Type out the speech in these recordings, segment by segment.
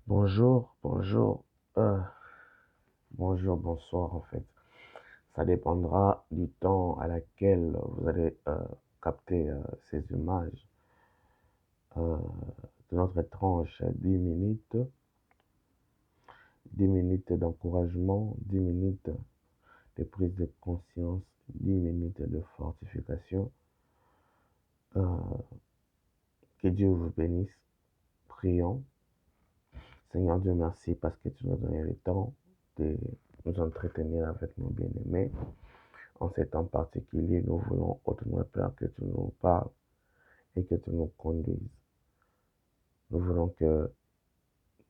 Bonjour, bonjour, euh, bonjour, bonsoir en fait. Ça dépendra du temps à laquelle vous allez capter ces images euh, de notre tranche 10 minutes, 10 minutes d'encouragement, 10 minutes de prise de conscience, 10 minutes de fortification. Euh, que Dieu vous bénisse. Prions. Seigneur Dieu, merci parce que tu nous as donné le temps de nous entretenir avec nos bien-aimés. En ces temps particuliers, nous voulons, ô notre Père, que tu nous parles et que tu nous conduises. Nous voulons que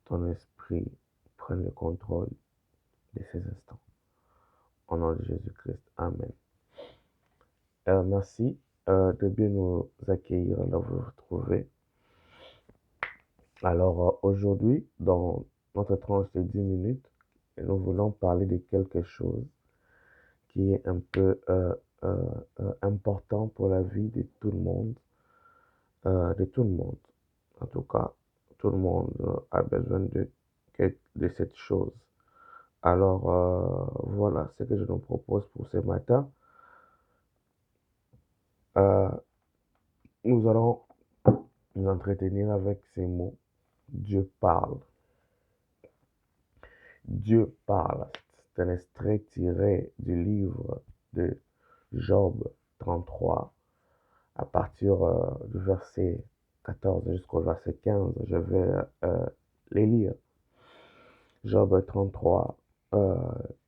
ton esprit prenne le contrôle de ces instants. Au nom de Jésus-Christ. Amen. Merci de bien nous accueillir là où vous vous trouvez. Alors, aujourd'hui, dans notre tranche de 10 minutes, nous voulons parler de quelque chose qui est un peu important pour la vie de tout le monde. De tout le monde. En tout cas, tout le monde a besoin de cette chose. Alors, voilà ce que je nous propose pour ce matin. Euh, nous allons nous entretenir avec ces mots. Dieu parle. Dieu parle. C'est un extrait tiré du livre de Job 33, à partir du verset 14 jusqu'au verset 15. Je vais les lire. Job 33,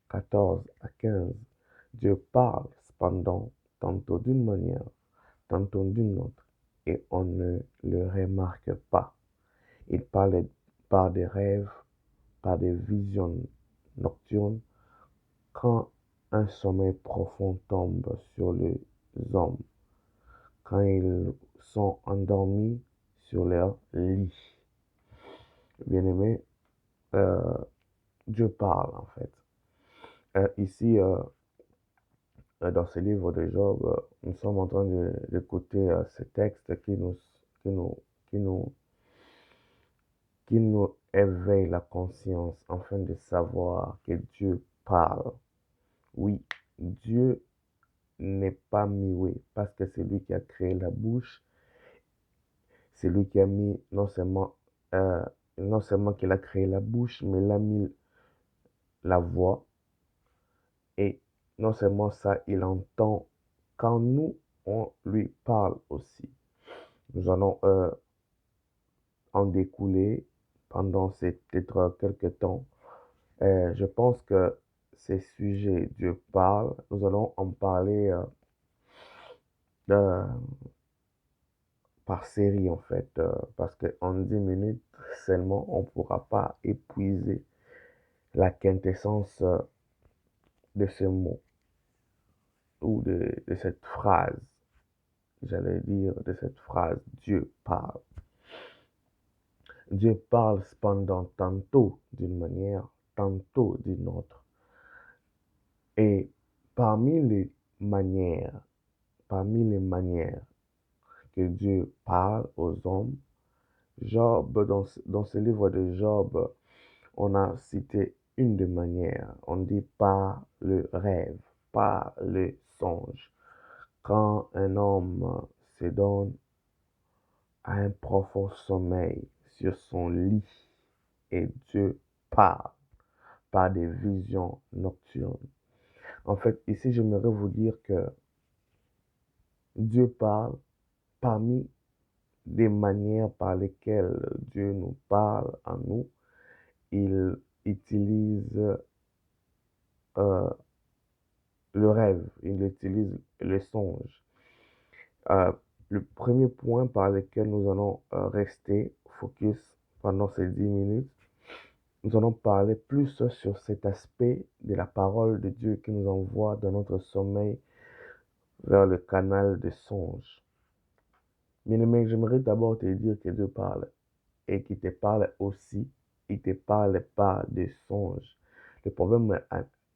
14 à 15. Dieu parle cependant tantôt d'une manière, tantôt d'une autre, et on ne le remarque pas. Il parle par des rêves, par des visions nocturnes, quand un sommeil profond tombe sur les hommes, quand ils sont endormis sur leur lit. Bien-aimé, Dieu parle en fait. Ici, dans ce livre de Job, nous sommes en train d'écouter ce texte qui nous, qui nous, qui nous éveille la conscience afin de savoir que Dieu parle. Oui, Dieu n'est pas muet parce que c'est lui qui a créé la bouche, c'est lui qui a mis euh, non seulement qu'il a créé la bouche, mais il a mis la voix. Et non seulement ça, il entend quand nous, on lui parle aussi. Nous allons en découler pendant peut-être quelques temps. Je pense que ces sujets, Dieu parle, nous allons en parler euh, par série en fait, parce qu'en 10 minutes seulement, on ne pourra pas épuiser la quintessence de ce mot ou de cette phrase. J'allais dire de cette phrase, Dieu parle. Dieu parle cependant tantôt d'une manière, tantôt d'une autre. Et parmi les manières, parmi les manières que Dieu parle aux hommes, Job, dans ce livre de Job, on a cité une des manières. On dit par le rêve, par le songe. Quand un homme se donne à un profond sommeil sur son lit et Dieu parle par des visions nocturnes. En fait, ici, j'aimerais vous dire que Dieu parle parmi des manières par lesquelles Dieu nous parle à nous. Il utilise euh, le rêve, il utilise le songe. Euh, le premier point par lequel nous allons rester focus pendant ces 10 minutes, nous allons parler plus sur cet aspect de la parole de Dieu qui nous envoie dans notre sommeil vers le canal des songes. Bien-aimé, j'aimerais d'abord te dire que Dieu parle et qu'il te parle aussi, il te parle par des songes. Le problème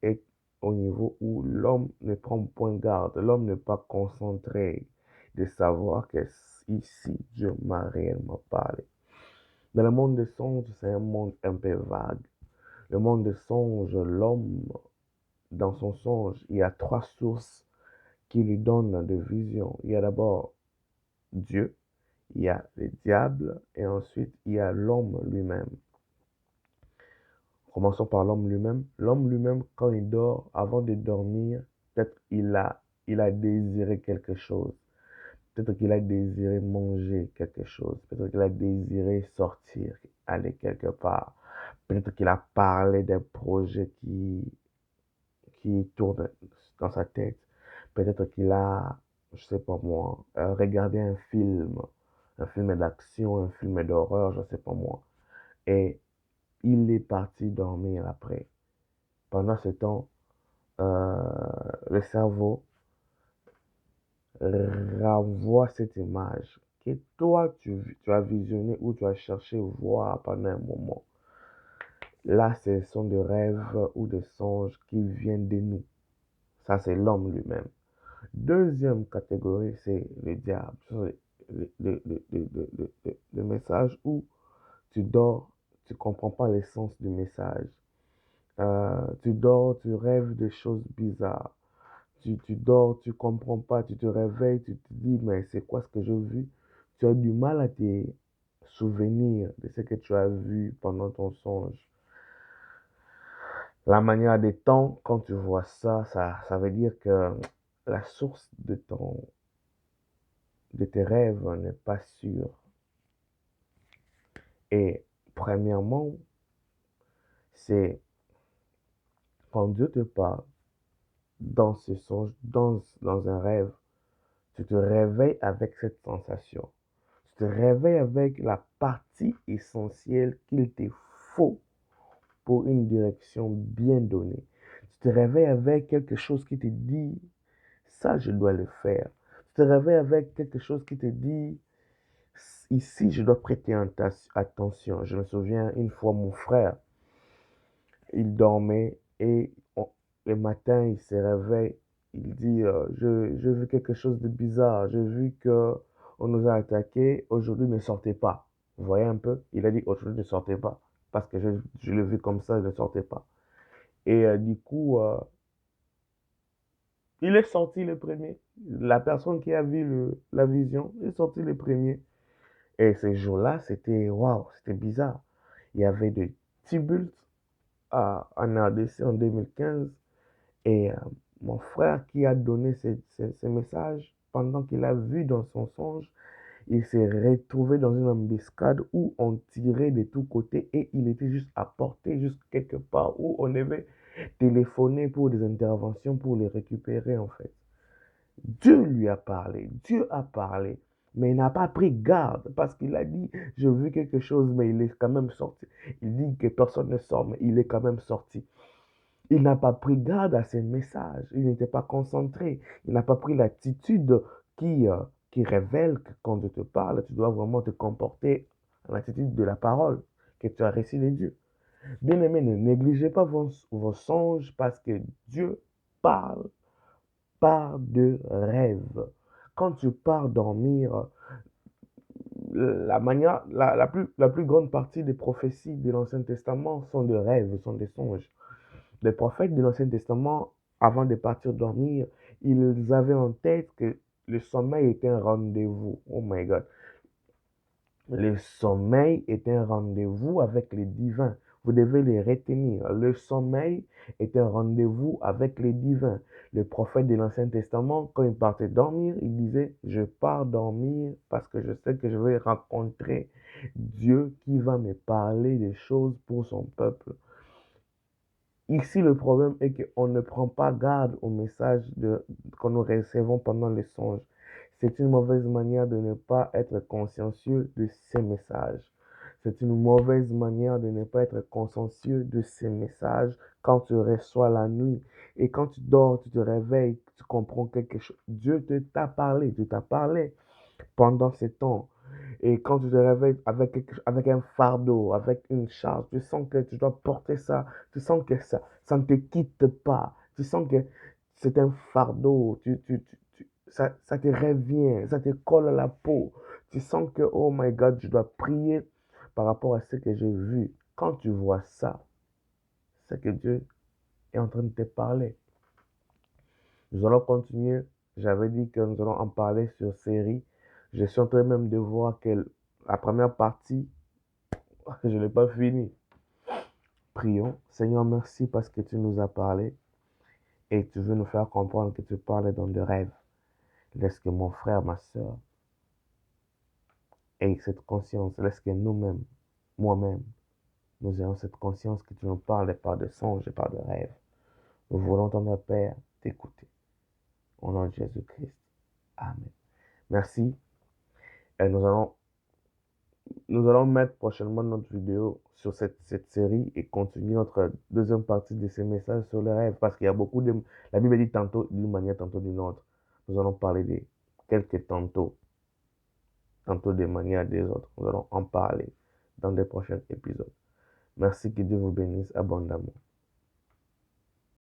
est au niveau où l'homme ne prend point garde, l'homme n'est pas concentré de savoir que ici, Dieu m'a réellement parlé. Dans le monde des songes, c'est un monde un peu vague. Le monde des songes, l'homme, dans son songe, il y a trois sources qui lui donnent des visions. Il y a d'abord Dieu, il y a le diable, et ensuite il y a l'homme lui-même. Commençons par l'homme lui-même. L'homme lui-même, quand il dort, avant de dormir, peut-être il a désiré quelque chose. Peut-être qu'il a désiré manger quelque chose. Peut-être qu'il a désiré sortir, aller quelque part. Peut-être qu'il a parlé d'un projet qui tourne dans sa tête. Peut-être qu'il a, je sais pas moi, regardé un film d'action, un film d'horreur, je sais pas moi. Et il est parti dormir après. Pendant ce temps, euh, le cerveau renvoie cette image que toi, tu as visionné ou tu as cherché voir pendant un moment. Là, ce sont des rêves ou des songes qui viennent de nous. Ça, c'est l'homme lui-même. Deuxième catégorie, c'est le diable. Le message où tu dors, tu comprends pas l'essence du message. Tu dors, tu rêves des choses bizarres. Tu dors, tu comprends pas, tu te réveilles, tu te dis, mais c'est quoi ce que j'ai vu? Tu as du mal à te souvenir de ce que tu as vu pendant ton songe. La manière des temps, quand tu vois ça veut dire que la source de tes rêves n'est pas sûre. Et premièrement, c'est quand Dieu te parle dans ce songe, dans un rêve, tu te réveilles avec cette sensation. Tu te réveilles avec la partie essentielle qu'il te faut pour une direction bien donnée. Tu te réveilles avec quelque chose qui te dit, ça, je dois le faire. Tu te réveilles avec quelque chose qui te dit, ici, je dois prêter attention. Je me souviens une fois, mon frère, il dormait et le matin, il se réveille. Il dit, j'ai vu quelque chose de bizarre. J'ai vu que on nous a attaqués. Aujourd'hui, ne sortez pas. Vous voyez un peu? Il a dit, aujourd'hui, ne sortez pas. Parce que je l'ai vu comme ça, ne sortez pas. Et du coup, il est sorti le premier. La personne qui a vu la vision est sorti le premier. Et ces jours-là, c'était waouh, c'était bizarre. Il y avait des tumultes en RDC en 2015. Et mon frère qui a donné ces messages, pendant qu'il a vu dans son songe, il s'est retrouvé dans une embuscade où on tirait de tous côtés et il était juste à portée, juste quelque part où on devait téléphoner pour des interventions pour les récupérer en fait. Dieu lui a parlé, Dieu a parlé, mais il n'a pas pris garde parce qu'il a dit, j'ai vu quelque chose, mais il est quand même sorti. Il dit que personne ne sort, mais il est quand même sorti. Il n'a pas pris garde à ses messages, il n'était pas concentré, il n'a pas pris l'attitude qui révèle que quand Dieu te parle, tu dois vraiment te comporter en l'attitude de la parole que tu as reçue de Dieu. Bien aimé, ne négligez pas vos songes parce que Dieu parle par de rêves. Quand tu pars dormir, la plus grande partie des prophéties de l'Ancien Testament sont des rêves, sont des songes. Les prophètes de l'Ancien Testament, avant de partir dormir, ils avaient en tête que le sommeil était un rendez-vous. Oh my God. Le sommeil est un rendez-vous avec les divins. Vous devez les retenir. Le sommeil est un rendez-vous avec les divins. Le prophète de l'Ancien Testament, quand il partait dormir, il disait, je pars dormir parce que je sais que je vais rencontrer Dieu qui va me parler des choses pour son peuple. Ici, le problème est qu'on ne prend pas garde au message que nous recevons pendant les songes. C'est une mauvaise manière de ne pas être consciencieux de ces messages. C'est une mauvaise manière de ne pas être consciencieux de ces messages quand tu reçois la nuit. Et quand tu dors, tu te réveilles, tu comprends quelque chose. Dieu t'a parlé, Dieu t'a parlé pendant ces temps. Et quand tu te réveilles avec un fardeau, avec une charge, tu sens que tu dois porter ça, tu sens que ça ne te quitte pas, tu sens que c'est un fardeau, ça te revient, ça te colle à la peau. Tu sens que, oh my God, je dois prier par rapport à ce que j'ai vu. Quand tu vois ça, c'est que Dieu est en train de te parler. Nous allons continuer. J'avais dit que nous allons en parler sur série. Je suis en train même de voir que la première partie, je ne l'ai pas fini. Prions. Seigneur, merci parce que tu nous as parlé et tu veux nous faire comprendre que tu parles dans des rêves. Laisse que mon frère, ma soeur, ait cette conscience. Laisse que nous-mêmes, moi-même, nous ayons cette conscience que tu nous parles par de songes et par de rêves. Nous voulons entendre, Père, t'écouter. Au nom de Jésus-Christ. Amen. Merci. Et nous allons mettre prochainement notre vidéo sur cette série et continuer notre deuxième partie de ces messages sur les rêves. Parce qu'il y a beaucoup de... La Bible dit tantôt d'une manière, tantôt d'une autre. Nous allons parler de quelques tantôt des manières des autres. Nous allons en parler dans des prochains épisodes. Merci, que Dieu vous bénisse abondamment.